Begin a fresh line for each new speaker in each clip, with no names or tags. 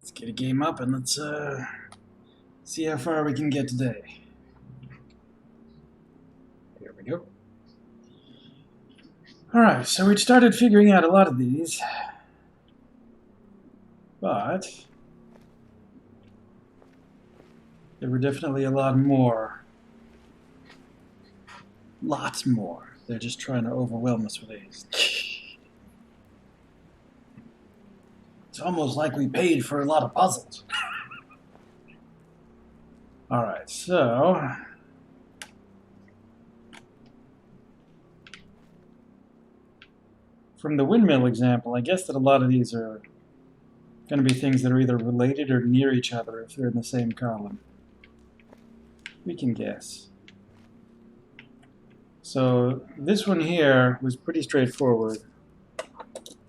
Let's get a game up and let's see how far we can get today. Here we go. Alright, so we'd started figuring out a lot of these, but there were definitely a lot more. Lots more. They're just trying to overwhelm us with these. It's almost like we paid for a lot of puzzles. Alright, so from the windmill example, I guess that a lot of these are going to be things that are either related or near each other if they're in the same column. We can guess. So this one here was pretty straightforward.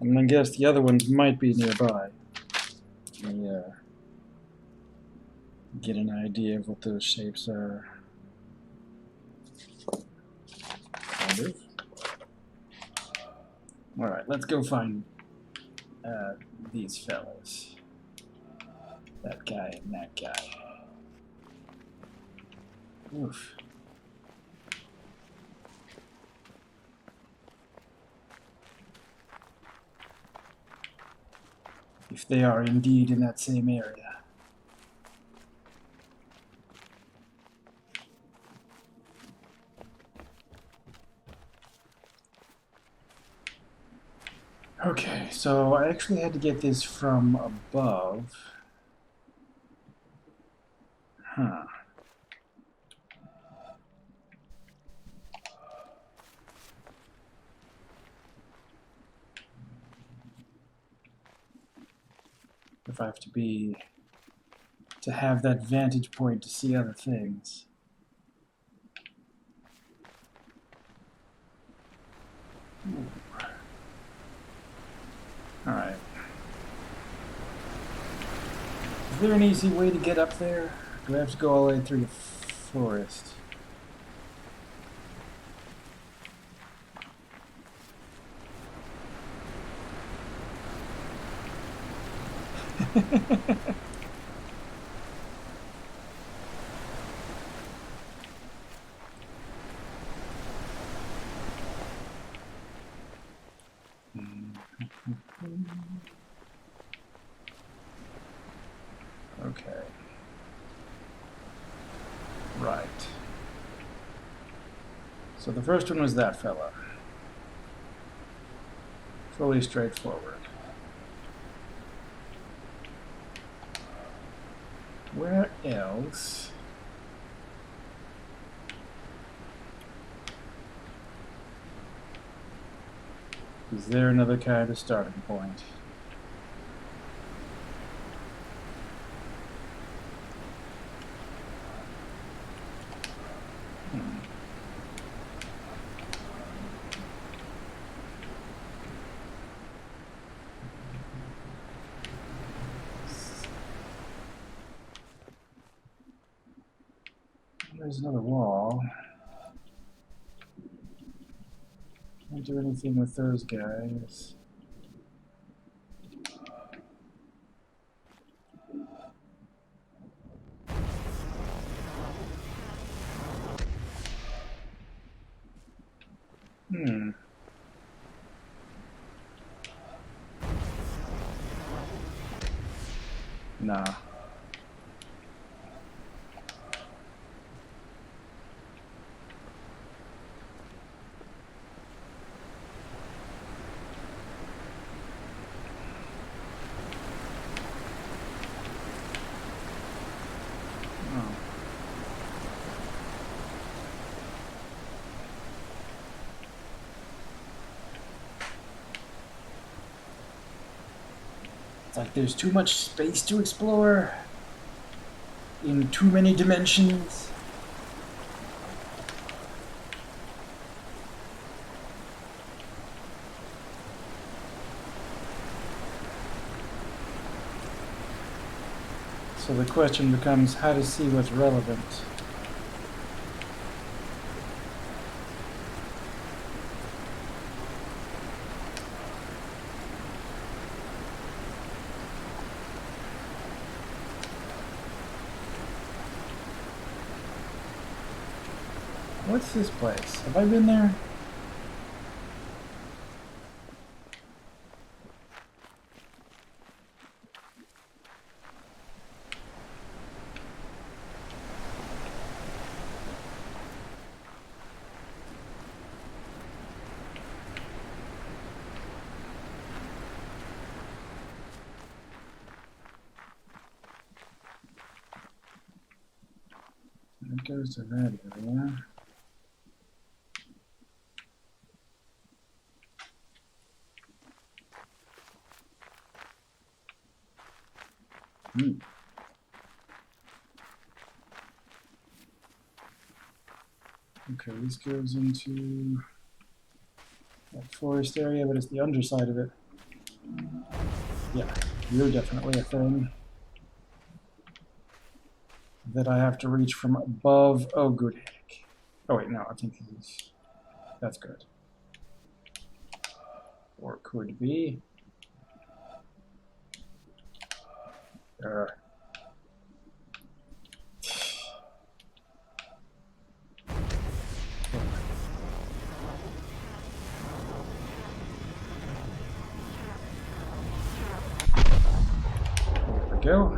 I'm going to guess the other ones might be nearby. Let me get an idea of what those shapes are. Kind of. Alright, let's go find these fellas. That guy and that guy. Oof. If they are indeed in that same area. Okay, so I actually had to get this from above. Huh. If I have to have that vantage point to see other things. Alright. Is there an easy way to get up there? Do I have to go all the way through the forest? Okay. Right. So the first one was that fella. Fully straightforward. Where else? Is there another kind of starting point? There's another wall. Can't do anything with those guys. Nah. It's like there's too much space to explore in too many dimensions. So the question becomes how to see what's relevant. What's this place? Have I been there? It goes to that area. Okay, this goes into that forest area, but it's the underside of it. Yeah, you're definitely a thing that I have to reach from above. Oh, good heck. Oh, wait, no, I think that's good. Or could be. There we go.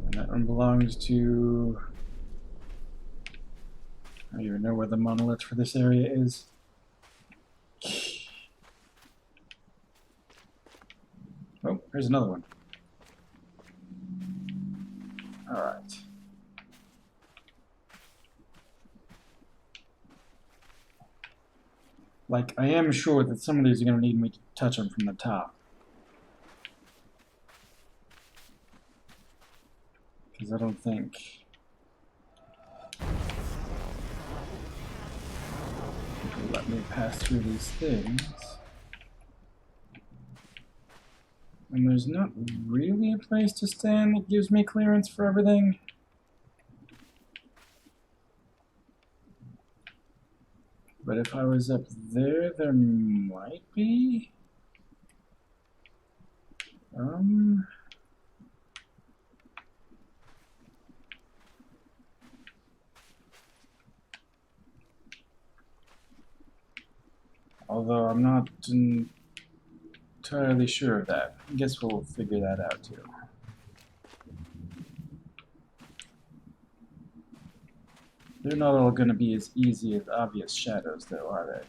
And that one belongs to... I don't even know where the monolith for this area is. Oh, here's another one. Alright. Like, I am sure that some of these are going to need me to touch them from the top. Because I don't think... it'll let me pass through these things. And there's not really a place to stand that gives me clearance for everything. But if I was up there, there might be. Although I'm not entirely sure of that. I guess we'll figure that out too. They're not all going to be as easy as obvious shadows, though, are they?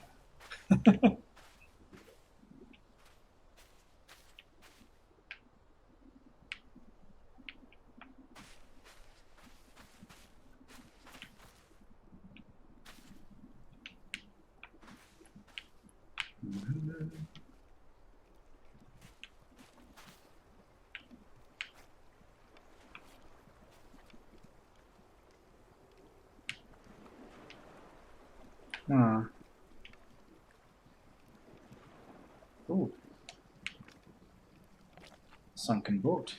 Ooh. Sunken boat.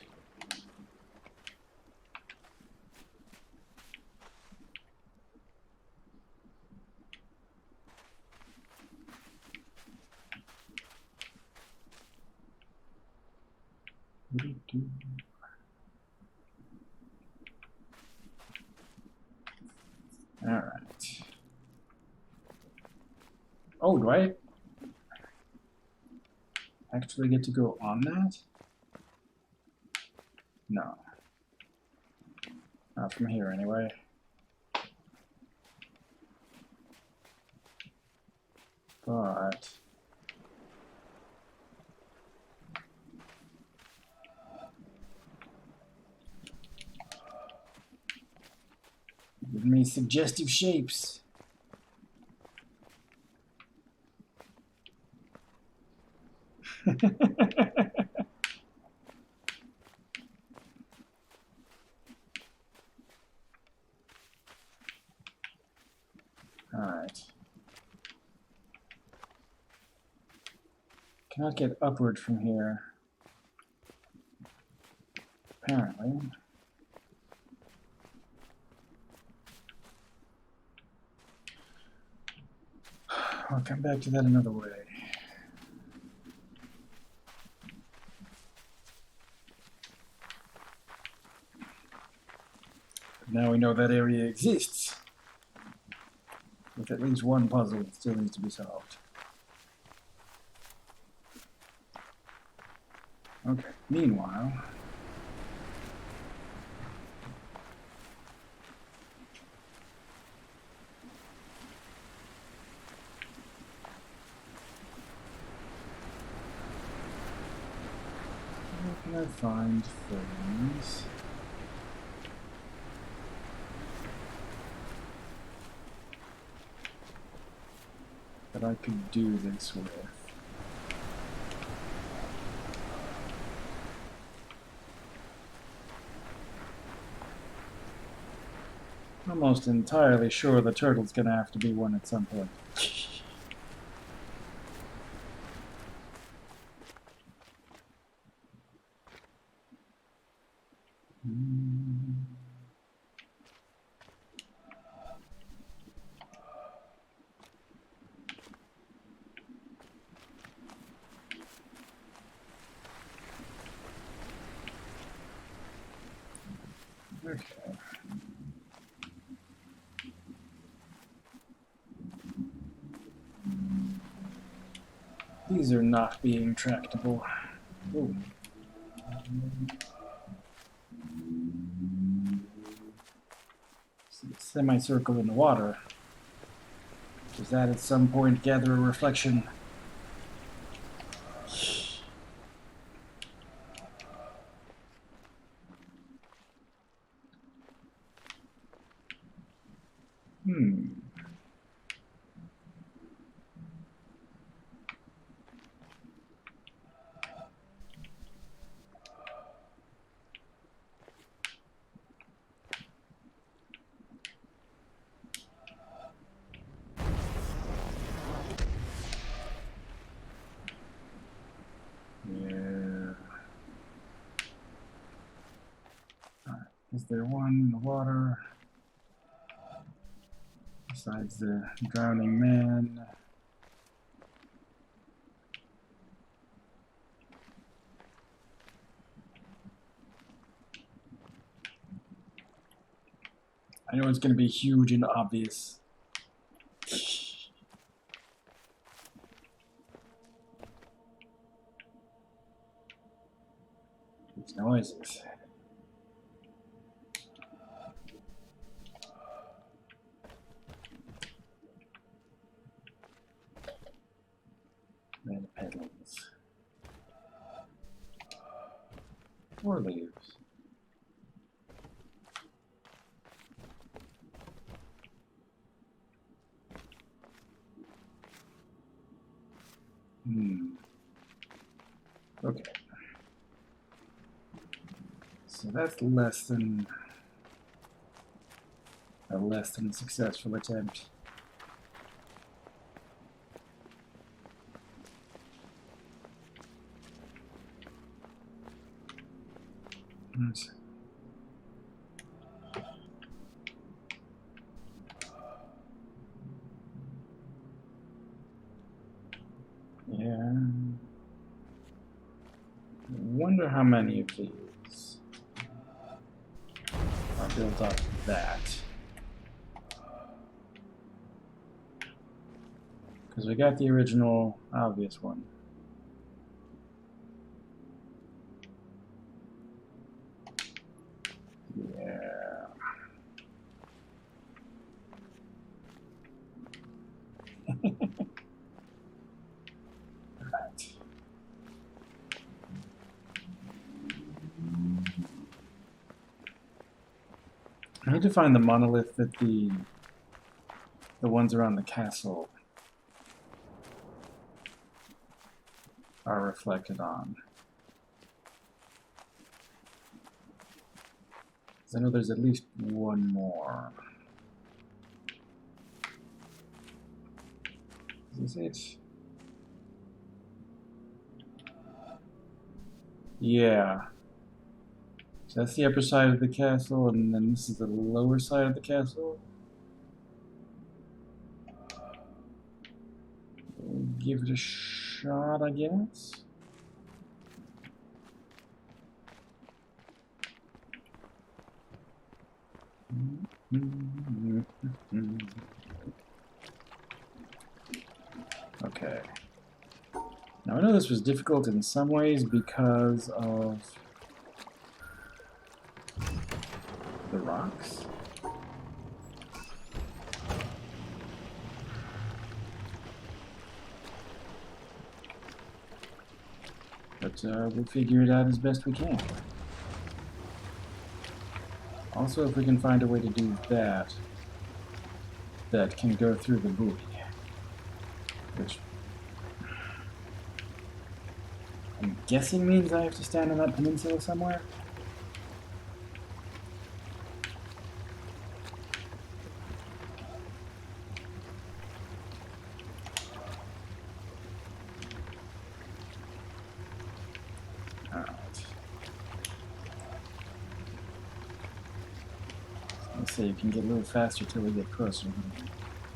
Alright. Oh, do I actually get to go on that? No. Not from here, anyway. But... give me suggestive shapes. Alright. Cannot get upward from here. Apparently. I'll come back to that another way. now we know that area exists. With at least one puzzle that still needs to be solved. Okay, meanwhile... where can I find things that I could do this with? Almost entirely sure the turtle's gonna have to be one at some point. Okay. These are not being tractable. Ooh. Semicircle in the water. Does that at some point gather a reflection? Is there one in the water besides the drowning man? I know it's going to be huge and obvious. These noises. And petals. 4 leaves. Okay. So that's less than a successful attempt. Let's yeah. Wonder how many of these are built off of that. Because we got the original obvious one. Yeah. Right. I need to find the monolith that the ones around the castle are reflected on. Because I know there's at least one more. Is this it? Yeah. So that's the upper side of the castle, and then this is the lower side of the castle. We'll give it a shot, I guess. Okay. Now I know this was difficult in some ways because of the rocks. But we'll figure it out as best we can. Also, if we can find a way to do that, that can go through the buoy, which I'm guessing means I have to stand on that peninsula somewhere. Alright. Let's say you can get a little faster till we get closer.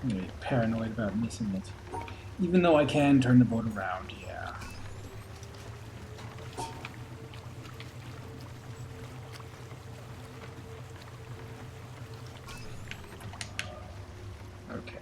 I'm gonna be paranoid about missing it. Even though I can turn the boat around, yeah. Okay.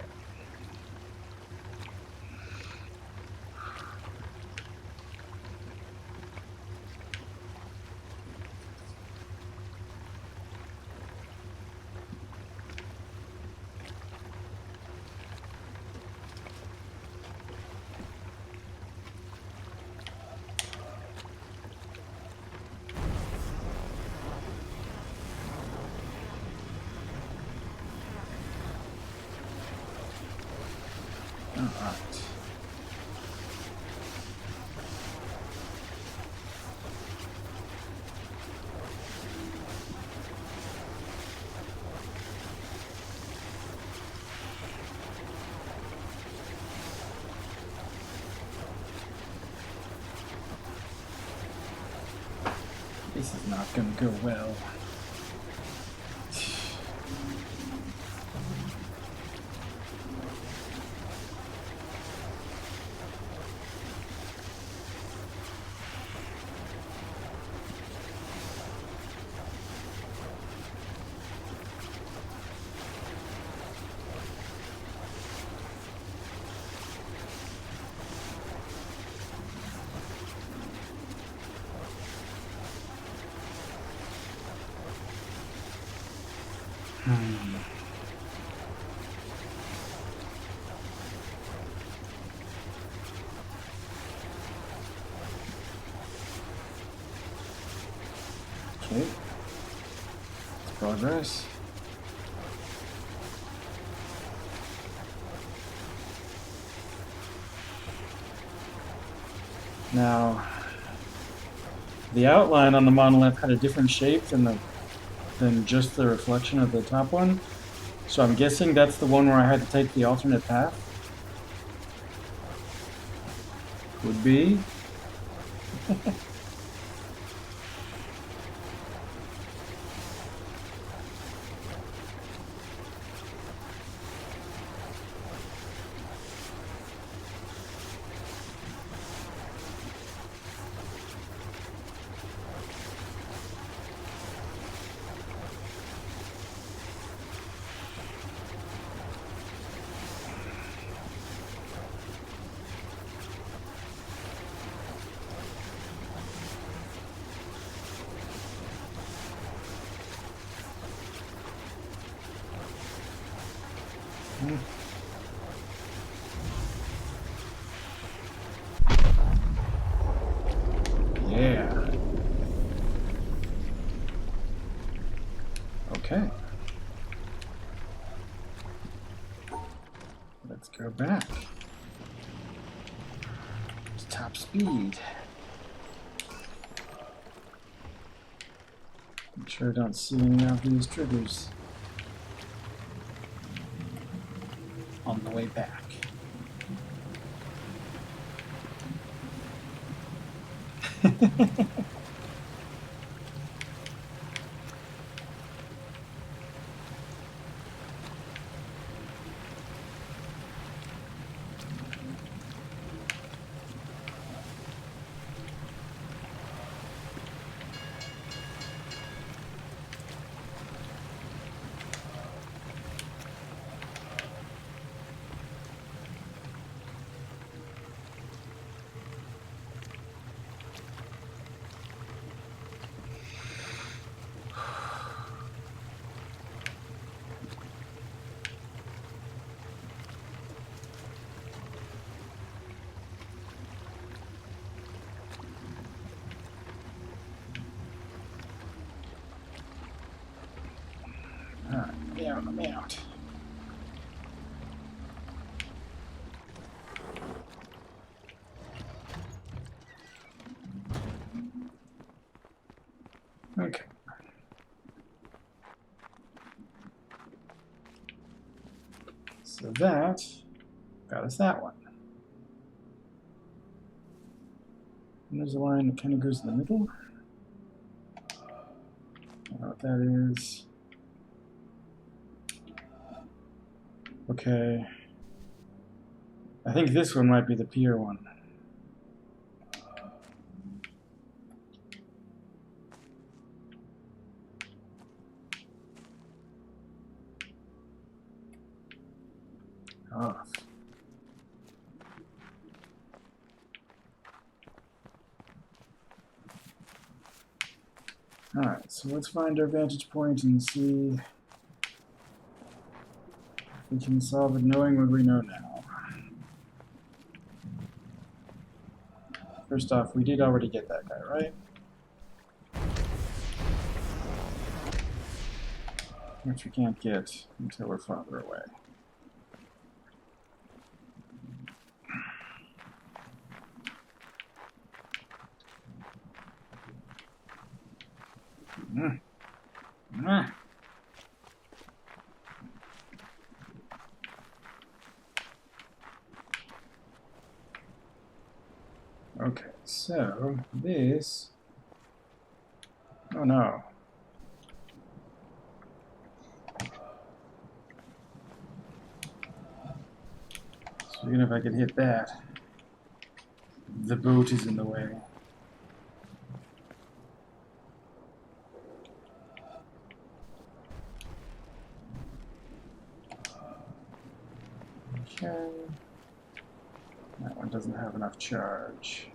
Alright. This is not gonna go well. Okay. It's progress. Now, the outline on the monolith had a different shape than just the reflection of the top one. So I'm guessing that's the one where I had to take the alternate path. Would be. Yeah. Okay. Let's go back. It's top speed. I'm sure I don't see any of these triggers on the way back. let me out. Okay. So that got us that one. And there's a line that kind of goes in the middle. I don't know what that is. Okay. I think this one might be the pier one. Off. Alright, so let's find our vantage point and see if we can solve it knowing what we know now. First off, we did already get that guy, right? Which we can't get until we're farther away. Okay, so this... Oh no. So even if I could hit that, the boat is in the way. Okay. That one doesn't have enough charge.